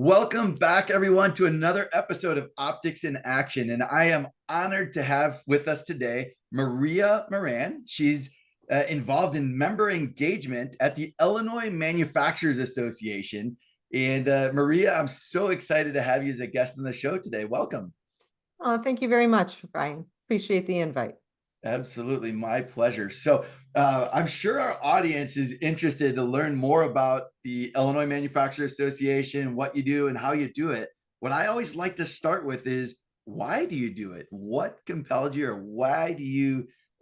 Welcome back, everyone, to another episode of Optics in Action. And I am honored to have with us today Maria Moran. She's involved in member engagement at the Illinois Manufacturers Association. And Maria, I'm so excited to have you as a guest on the show today. Welcome. Oh, thank you very much, Brian. Appreciate the invite. Absolutely, my pleasure. So, I'm sure our audience is interested to learn more about the Illinois Manufacturers Association, what you do, and how you do it. What I always like to start with is why do you do it? What compelled you, or why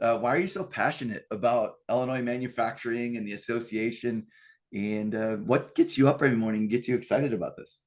are you so passionate about Illinois manufacturing and the association? And what gets you up every morning and gets you excited about this?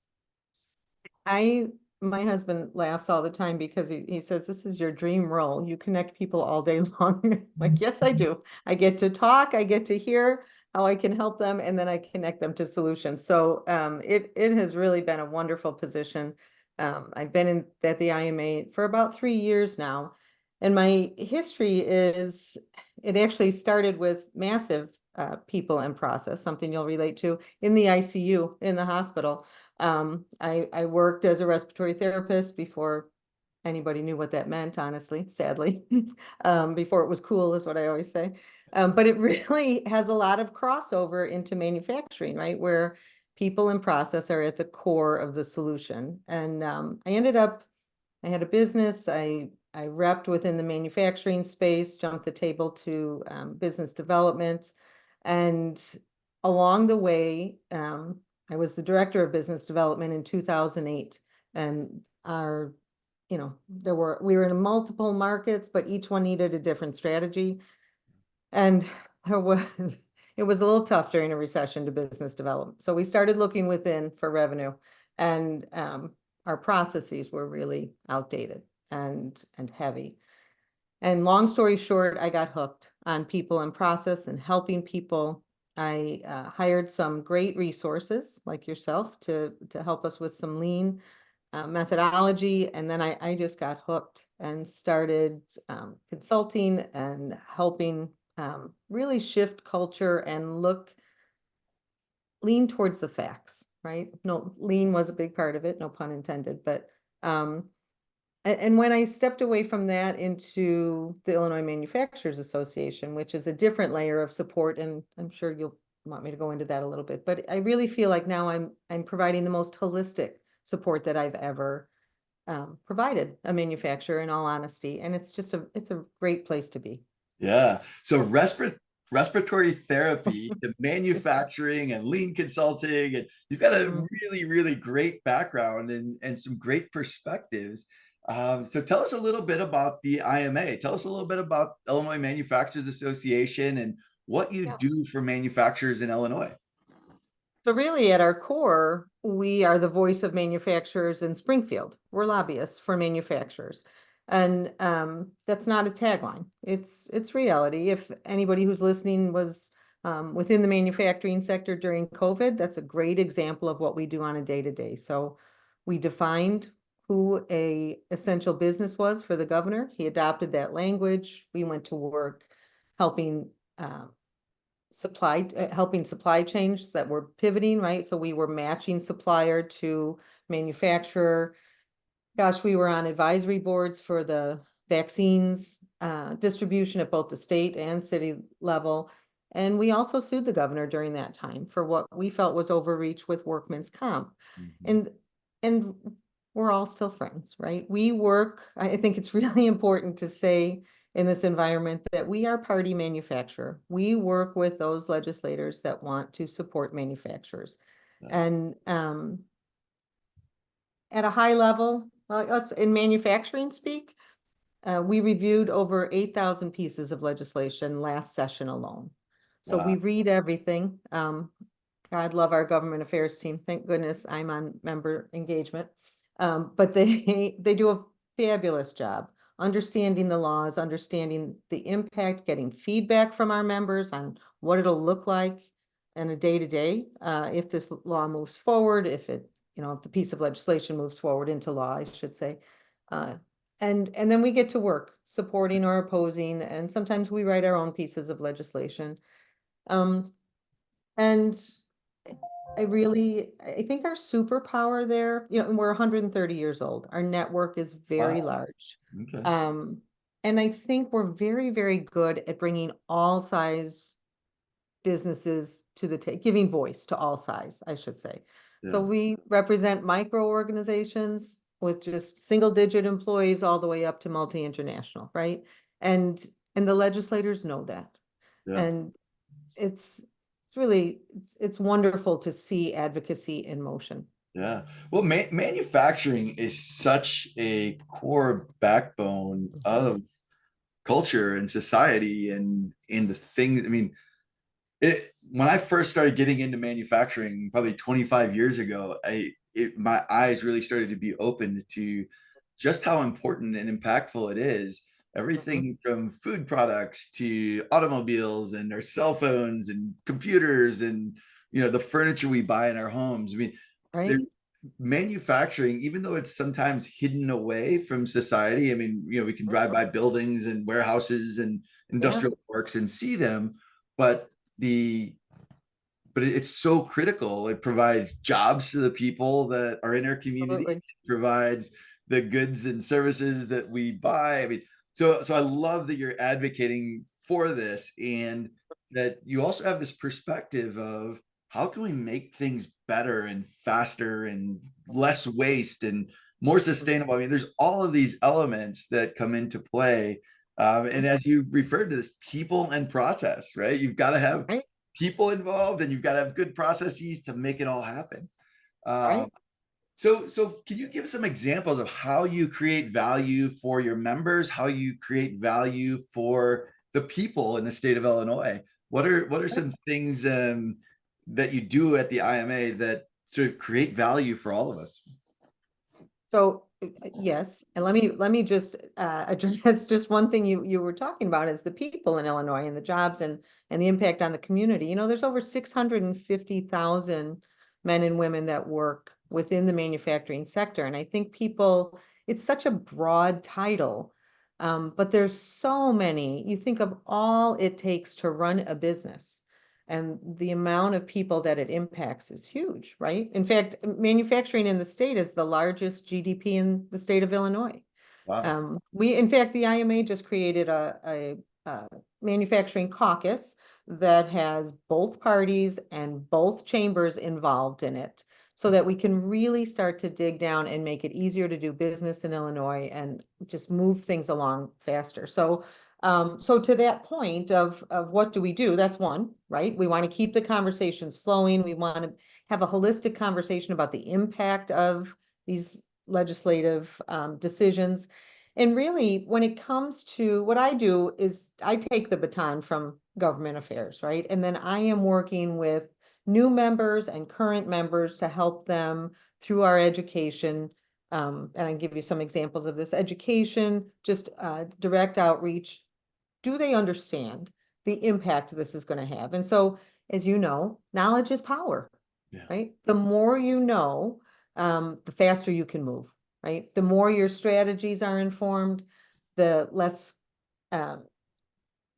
My husband laughs all the time because he says, this is your dream role. You connect people all day long. Like, yes, I do. I get to talk, I get to hear how I can help them, and then I connect them to solutions. So it has really been a wonderful position. I've been at the IMA for about 3 years now. And my history is, it actually started with massive people and process, something you'll relate to, in the ICU, in the hospital. I worked as a respiratory therapist before anybody knew what that meant, honestly, sadly. Before it was cool, is what I always say. But it really has a lot of crossover into manufacturing, right? Where people and process are at the core of the solution. And I had a business. I repped within the manufacturing space, jumped the table to business development. And along the way, I was the director of business development in 2008. And we were in multiple markets, but each one needed a different strategy. And there was, it was a little tough during a recession to business development. So we started looking within for revenue, and our processes were really outdated and heavy. And long story short, I got hooked on people and process and helping people. I hired some great resources like yourself to help us with some lean methodology. And then I just got hooked and started consulting and helping really shift culture and lean towards the facts, right? No, lean was a big part of it, no pun intended. But and when I stepped away from that into the Illinois Manufacturers Association, which is a different layer of support, and I'm sure you'll want me to go into that a little bit, but I really feel like now I'm providing the most holistic support that I've ever provided a manufacturer, in all honesty, and it's a great place to be. Yeah. So respiratory therapy to manufacturing and lean consulting, and you've got a Mm. really, really great background and some great perspectives. So tell us a little bit about the IMA. Tell us a little bit about Illinois Manufacturers Association and what you Yeah. do for manufacturers in Illinois. So really, at our core, we are the voice of manufacturers in Springfield. We're lobbyists for manufacturers. And that's not a tagline. It's reality. If anybody who's listening was within the manufacturing sector during COVID, that's a great example of what we do on a day-to-day. So we defined who a essential business was for the governor. He adopted that language. We went to work helping helping supply chains that were pivoting, right? So we were matching supplier to manufacturer. Gosh, we were on advisory boards for the vaccines distribution at both the state and city level. And we also sued the governor during that time for what we felt was overreach with workman's comp. Mhm. And and we're all still friends, right? I think it's really important to say in this environment that we are party manufacturer. We work with those legislators that want to support manufacturers. Yeah. And at a high level, let's in manufacturing speak, we reviewed over 8,000 pieces of legislation last session alone. So Wow. we read everything. God love our government affairs team. Thank goodness I'm on member engagement. But they do a fabulous job understanding the laws, understanding the impact, getting feedback from our members on what it'll look like in a day-to-day, if this law moves forward, if the piece of legislation moves forward into law, I should say. Uh, and then we get to work supporting or opposing, and sometimes we write our own pieces of legislation. Um, and I think our superpower there, and we're 130 years old. Our network is very Wow. large. Okay. Um, and I think we're very, very good at bringing all size businesses to the giving voice to all size, I should say. So Yeah. we represent micro organizations with just single digit employees all the way up to multi-international, right? And and the legislators know that. Yeah. And it's really it's wonderful to see advocacy in motion. Yeah. Well, manufacturing is such a core backbone Mhm. of culture and society and in the things. I mean, when I first started getting into manufacturing, probably 25 years ago, my eyes really started to be opened to just how important and impactful it is. Mhm. Everything from food products to automobiles and our cell phones and computers and the furniture we buy in our homes. I mean, there, Right? manufacturing, even though it's sometimes hidden away from society. I mean, we can drive Mhm. by buildings and warehouses and Yeah, industrial parks and see them, but the it's so critical. It provides jobs to the people that are in our communities. absolutely. It provides the goods and services that we buy. I mean, so I love that you're advocating for this and that you also have this perspective of how can we make things better and faster and less waste and more sustainable. I mean, there's all of these elements that come into play. And Mhm. as you referred to this, people and process, right? You've got to have Right, people involved and you've got to have good processes to make it all happen. Um, right. so can you give some examples of how you create value for your members, how you create value for the people in the state of Illinois? What are some things that you do at the IMA that sort of create value for all of us? So yes, and let me just address just one thing you were talking about is the people in Illinois and the jobs and the impact on the community. There's over 650,000 men and women that work within the manufacturing sector, and I think people it's such a broad title, but there's so many. You think of all it takes to run a business. And the amount of people that it impacts is huge, right? In fact, manufacturing in the state is the largest GDP in the state of Illinois. Wow. In fact, the IMA just created a manufacturing caucus that has both parties and both chambers involved in it so that we can really start to dig down and make it easier to do business in Illinois and just move things along faster. So to that point of what do we do? That's one, right? We want to keep the conversations flowing. We want to have a holistic conversation about the impact of these legislative decisions. And really, when it comes to what I do is I take the baton from government affairs, right? And then I am working with new members and current members to help them through our education. And I give you some examples of this education, just direct outreach. Do they understand the impact this is going to have? And so, as you know, knowledge is power, Yeah. right? The more you know, the faster you can move, right? The more your strategies are informed, the less um,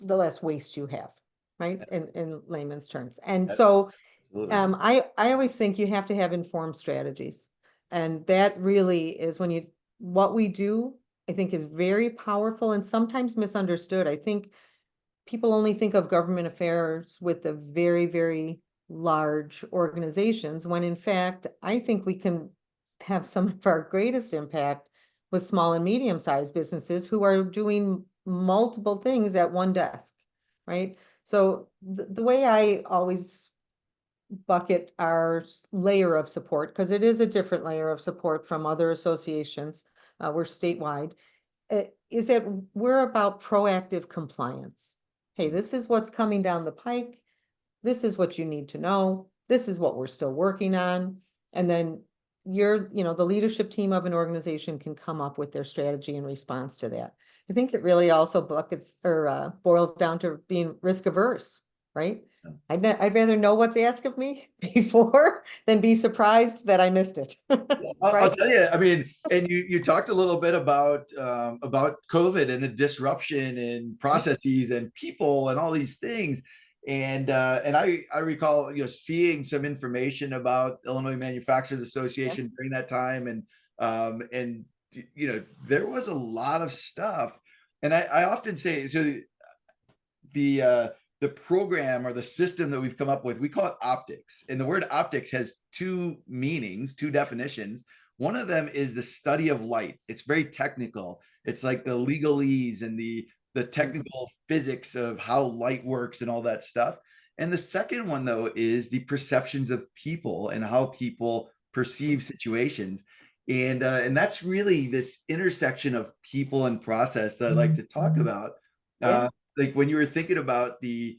the less waste you have, right? In layman's terms. And so Absolutely. I always think you have to have informed strategies. And that really is what we do, I think is very powerful and sometimes misunderstood. I think people only think of government affairs with the very, very large organizations, when in fact, I think we can have some of our greatest impact with small and medium-sized businesses who are doing multiple things at one desk, right? So the way I always bucket our layer of support, because it is a different layer of support from other associations, we're statewide, is that we're about proactive compliance. Hey, this is what's coming down the pike. This is what you need to know. This is what we're still working on. And then the leadership team of an organization can come up with their strategy in response to that. I think it really also buckets or boils down to being risk averse, right? I'd rather know what's asked of me before than be surprised that I missed it, Well, I'll right? tell you, I mean, and you talked a little bit about COVID and the disruption in Right. processes and people and all these things. And I recall, seeing some information about Illinois Manufacturers Yeah. Association during that time, and there was a lot of stuff. And I often say, so the uh the program or the system that we've come up with, we call it optics. And the word optics has two meanings, two definitions. One of them is the study of light. It's very technical. It's like the legalese and the Mhm. technical physics of how light works and all that stuff. And the second one, though, is the perceptions of people and how people perceive situations. And that's really this intersection of people and process that I like to talk about. Yeah. Uh, like when you were thinking about the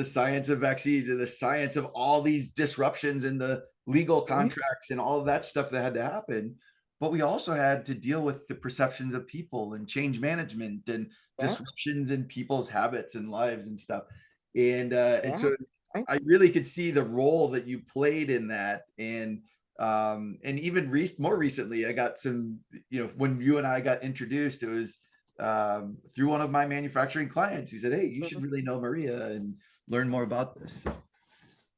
science of vaccines and the science of all these disruptions in the legal Mhm. contracts and all of that stuff that had to happen, but we also had to deal with the perceptions of people and change management and Yeah. disruptions in people's habits and lives and stuff. And Yeah. so Right. I really could see the role that you played in that. And even more recently, I got some, when you and I got introduced, it was through one of my manufacturing clients who said, "Hey, you should Mhm. really know Maria and learn more about this." So,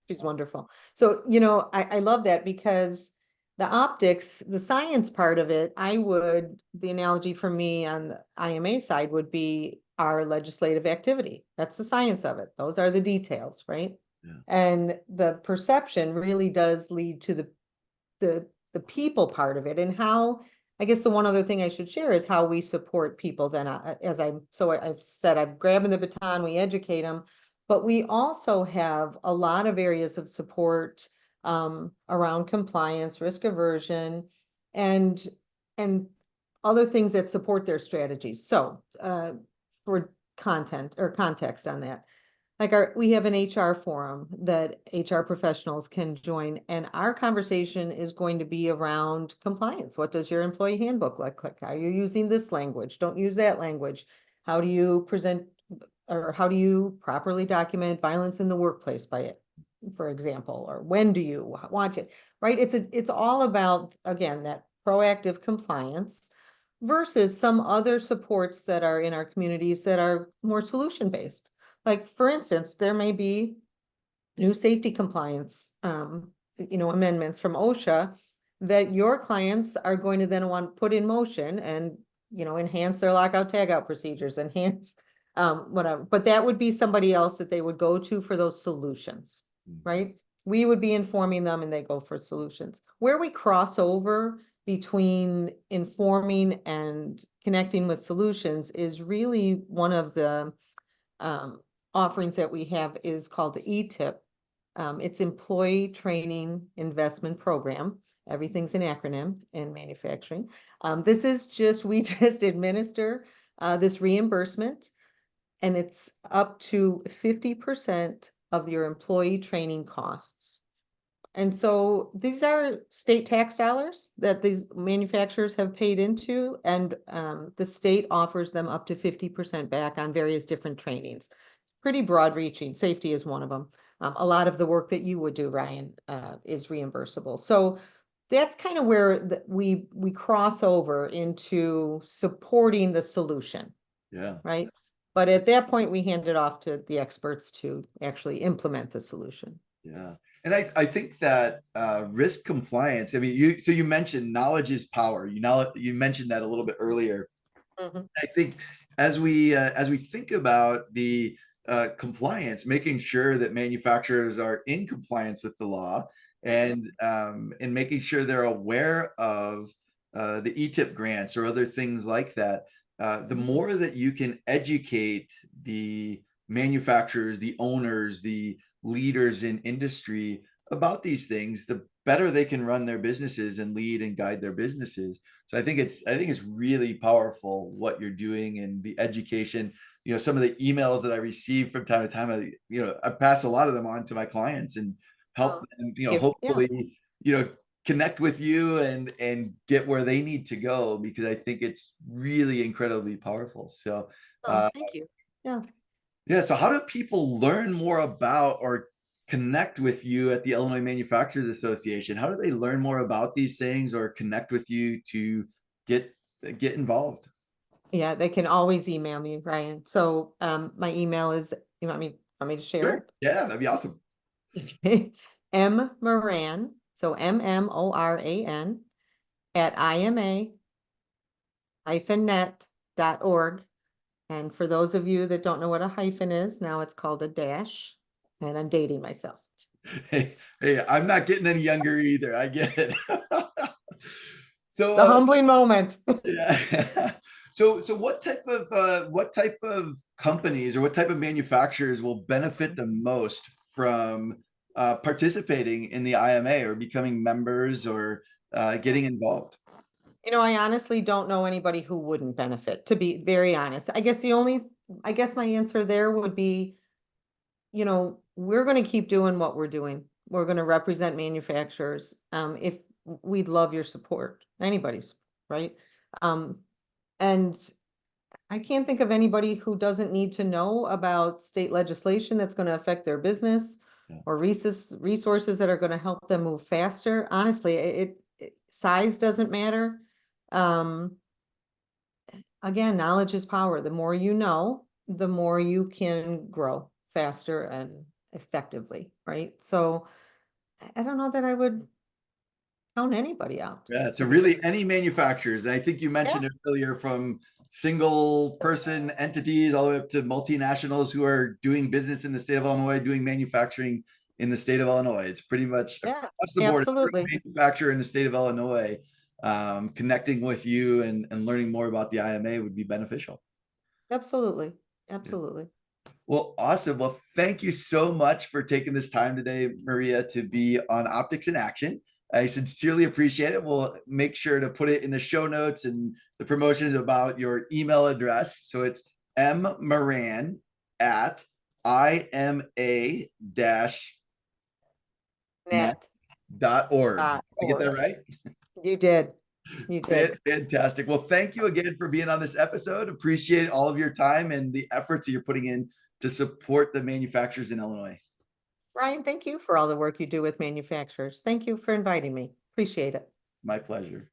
She's wonderful. So, I love that because the optics, the science part of it, the analogy for me on the IMA side would be our legislative activity. That's the science of it. Those are the details, right? yeah, And the perception really does lead to the people part of it, and how, I guess the one other thing I should share is how we support people then, I've said, I'm grabbing the baton, we educate them, but we also have a lot of areas of support around compliance, risk aversion, and and other things that support their strategies. So for content or context on that, like we have an HR forum that HR professionals can join, and our conversation is going to be around compliance. What does your employee handbook look like? Are you using this language? Don't use that language. How do you present, or how do you properly document violence in the workplace by it, for example, or when do you want it? Right? It's all about, again, that proactive compliance versus some other supports that are in our communities that are more solution based. Like, for instance, there may be new safety compliance, amendments from OSHA that your clients are going to then want put in motion and, enhance their lockout tagout procedures, enhance, whatever. But that would be somebody else that they would go to for those solutions, mhm, right? We would be informing them and they go for solutions. Where we cross over between informing and connecting with solutions is really one of the um, offerings that we have is called the ETIP. It's Employee Training Investment Program. Everything's an acronym in manufacturing. We just administer this reimbursement, and it's up to 50% of your employee training costs. And so these are state tax dollars that these manufacturers have paid into, and the state offers them up to 50% back on various different trainings. It's pretty broad reaching. Safety is one of them. A lot of the work that you would do, Ryan, is reimbursable. So that's kind of where we cross over into supporting the solution, yeah. right? But at that point, we hand it off to the experts to actually implement the solution. Yeah. And I think that risk compliance, I mean, you mentioned knowledge is power. You mentioned that a little bit earlier. Mhm. I think as we think about the compliance, making sure that manufacturers are in compliance with the law, and making sure they're aware of the ETIP grants or other things like that. The Mhm. more that you can educate the manufacturers, the owners, the leaders in industry about these things, the better they can run their businesses and lead and guide their businesses. So I think it's really powerful what you're doing and the education. Some of the emails that I receive from time to time, I pass a lot of them on to my clients and help Oh, them, thank you. Yeah. hopefully, connect with you and get where they need to go, because I think it's really incredibly powerful. So, Oh, uh, thank you. Yeah. yeah. So how do people learn more about or connect with you at the Illinois Manufacturers Association? How do they learn more about these things or connect with you to get get involved? Yeah, they can always email me, Ryan. So my email is, you want me Want me to share Sure. Yeah, that'd be awesome. it? M Moran, so MMORAN at IMA-net.org. And for those of you that don't know what a hyphen is, now it's called a dash, and I'm dating myself. Hey, I'm not getting any younger either. I get it. So, The humbling moment. yeah. So what type of companies or what type of manufacturers will benefit the most from participating in the IMA or becoming members or getting involved? You know, I honestly don't know anybody who wouldn't benefit, to be very honest. I guess my answer there would be, we're going to keep doing what we're doing. We're going to represent manufacturers. If we'd love your support, anybody's, right? Um, and I can't think of anybody who doesn't need to know about state legislation that's going to affect their business Yeah. or resources that are going to help them move faster. Honestly, size doesn't matter. Um, again, knowledge is power. The more you know, the more you can grow faster and effectively, right? So I don't know that I would count anybody out, Yeah, so to be really any manufacturers, and I think you yeah, mentioned it earlier, from single person entities all the way up to multinationals who are doing business in the state of Illinois, doing manufacturing in the state of Illinois. It's pretty much yeah, across the board. Every absolutely, manufacturer in the state of Illinois, connecting with you and learning more about the IMA would be beneficial. absolutely, absolutely. Well, awesome. Well, thank you so much for taking this time today, Maria, to be on Optics in Action. I sincerely appreciate it. We'll make sure to put it in the show notes and the promotions about your email address. So it's mmoran at Net. ima-net.org. Did I get that Org. right? You did. You did. Fantastic. Well, thank you again for being on this episode. Appreciate all of your time and the efforts that you're putting in to support the manufacturers in Illinois. Ryan, thank you for all the work you do with manufacturers. Thank you for inviting me. Appreciate it. My pleasure.